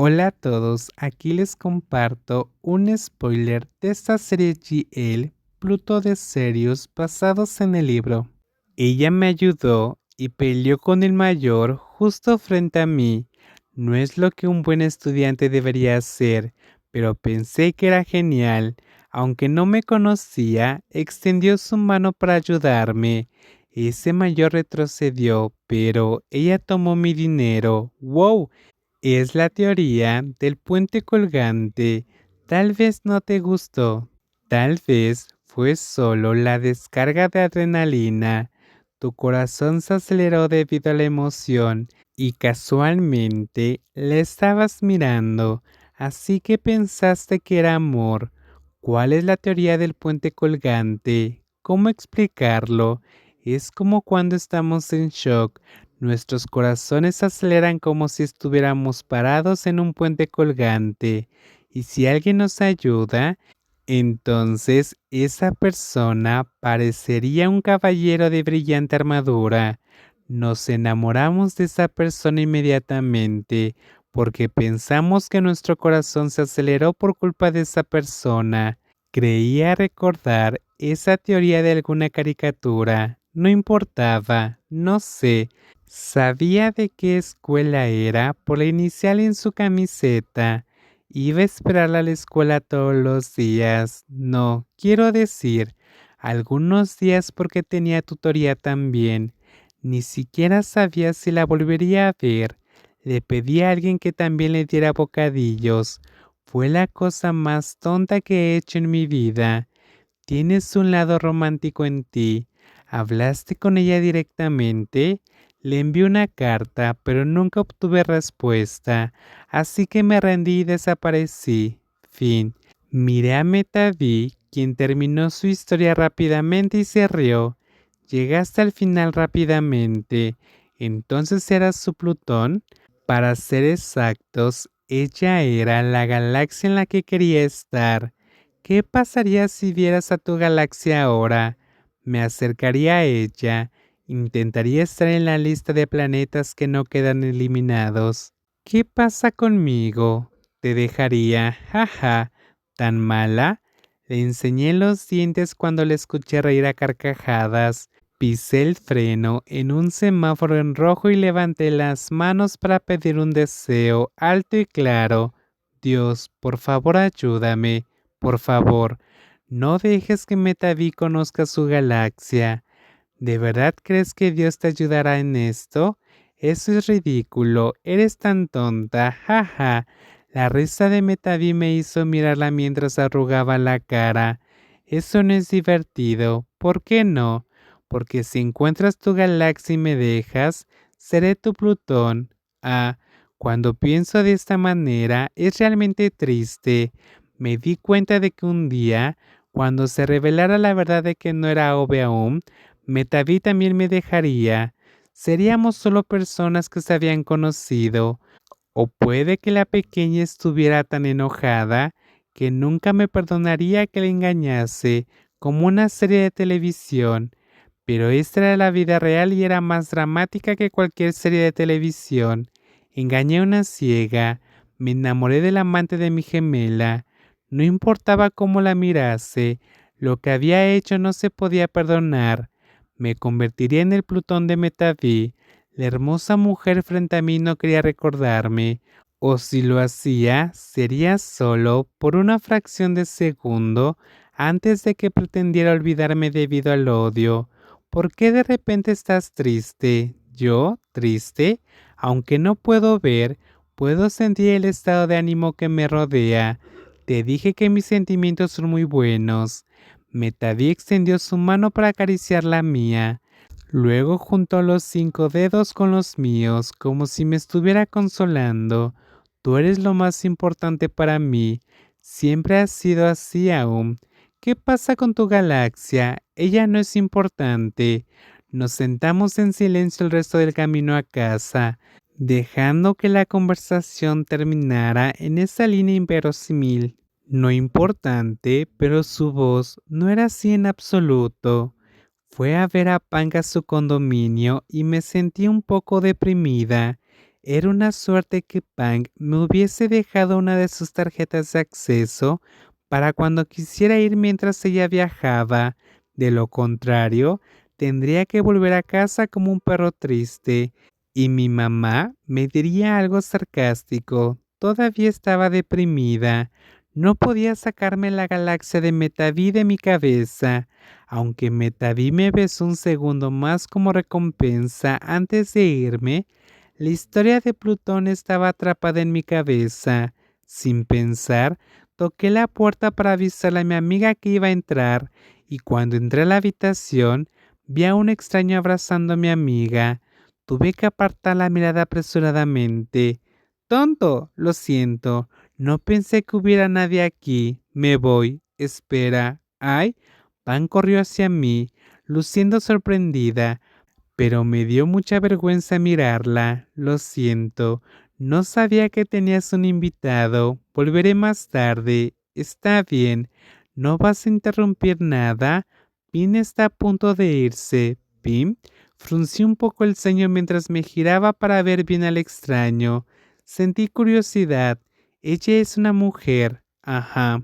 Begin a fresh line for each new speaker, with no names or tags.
Hola a todos, aquí les comparto un spoiler de esta serie GL, Pluto de Sirius, basados en el libro. Ella me ayudó y peleó con el mayor justo frente a mí. No es lo que un buen estudiante debería hacer, pero pensé que era genial. Aunque no me conocía, extendió su mano para ayudarme. Ese mayor retrocedió, pero ella tomó mi dinero. ¡Wow! Es la teoría del puente colgante. Tal vez no te gustó. Tal vez fue solo la descarga de adrenalina. Tu corazón se aceleró debido a la emoción y casualmente le estabas mirando, así que pensaste que era amor. ¿Cuál es la teoría del puente colgante? ¿Cómo explicarlo? Es como cuando estamos en shock. Nuestros corazones se aceleran como si estuviéramos parados en un puente colgante. Y si alguien nos ayuda, entonces esa persona parecería un caballero de brillante armadura. Nos enamoramos de esa persona inmediatamente porque pensamos que nuestro corazón se aceleró por culpa de esa persona. Creía recordar esa teoría de alguna caricatura. No importaba, no sé. Sabía de qué escuela era por la inicial en su camiseta. Iba a esperarla a la escuela todos los días. No, quiero decir, algunos días porque tenía tutoría también. Ni siquiera sabía si la volvería a ver. Le pedí a alguien que también le diera bocadillos. Fue la cosa más tonta que he hecho en mi vida. Tienes un lado romántico en ti. ¿Hablaste con ella directamente? Le envié una carta, pero nunca obtuve respuesta, así que me rendí y desaparecí. Fin. Miré a Metavi, quien terminó su historia rápidamente y se rió. Llegaste al final rápidamente. ¿Entonces eras su Plutón? Para ser exactos, ella era la galaxia en la que quería estar. ¿Qué pasaría si vieras a tu galaxia ahora? Me acercaría a ella. Intentaría estar en la lista de planetas que no quedan eliminados. ¿Qué pasa conmigo? Te dejaría, jaja, tan mala. Le enseñé los dientes cuando le escuché reír a carcajadas. Pisé el freno en un semáforo en rojo y levanté las manos para pedir un deseo alto y claro. Dios, por favor ayúdame, por favor. No dejes que Metavi conozca su galaxia. ¿De verdad crees que Dios te ayudará en esto? Eso es ridículo, eres tan tonta, jaja. La risa de Metavi me hizo mirarla mientras arrugaba la cara. Eso no es divertido, ¿por qué no? Porque si encuentras tu galaxia y me dejas, seré tu Plutón. Ah, cuando pienso de esta manera, es realmente triste. Me di cuenta de que un día, cuando se revelara la verdad de que no era Ove aún, Metavi también me dejaría. Seríamos solo personas que se habían conocido. O puede que la pequeña estuviera tan enojada que nunca me perdonaría que le engañase, como una serie de televisión. Pero esta era la vida real y era más dramática que cualquier serie de televisión. Engañé a una ciega, me enamoré del amante de mi gemela. No importaba cómo la mirase, lo que había hecho no se podía perdonar. Me convertiría en el Plutón de Metaví. La hermosa mujer frente a mí no quería recordarme, o si lo hacía, sería solo por una fracción de segundo antes de que pretendiera olvidarme debido al odio. ¿Por qué de repente estás triste? ¿Yo? ¿Triste? Aunque no puedo ver, puedo sentir el estado de ánimo que me rodea. Te dije que mis sentimientos son muy buenos. Metaví extendió su mano para acariciar la mía. Luego juntó los 5 dedos con los míos, como si me estuviera consolando. Tú eres lo más importante para mí. Siempre has sido así aún. ¿Qué pasa con tu galaxia? Ella no es importante. Nos sentamos en silencio el resto del camino a casa, dejando que la conversación terminara en esa línea inverosímil. No importante, pero su voz no era así en absoluto. Fue a ver a Panga a su condominio y me sentí un poco deprimida. Era una suerte que Pang me hubiese dejado una de sus tarjetas de acceso para cuando quisiera ir mientras ella viajaba. De lo contrario, tendría que volver a casa como un perro triste. Y mi mamá me diría algo sarcástico. Todavía estaba deprimida. No podía sacarme la galaxia de Metaví de mi cabeza. Aunque Metaví me besó un segundo más como recompensa antes de irme, la historia de Plutón estaba atrapada en mi cabeza. Sin pensar, toqué la puerta para avisarle a mi amiga que iba a entrar, y cuando entré a la habitación, vi a un extraño abrazando a mi amiga. Tuve que apartar la mirada apresuradamente. Tonto, lo siento. No pensé que hubiera nadie aquí. Me voy. Espera. Ay. Pan corrió hacia mí, luciendo sorprendida, pero me dio mucha vergüenza mirarla. Lo siento. No sabía que tenías un invitado. Volveré más tarde. Está bien. ¿No vas a interrumpir nada? Pin está a punto de irse. Pim fruncí un poco el ceño mientras me giraba para ver bien al extraño. Sentí curiosidad. Ella es una mujer. Ajá.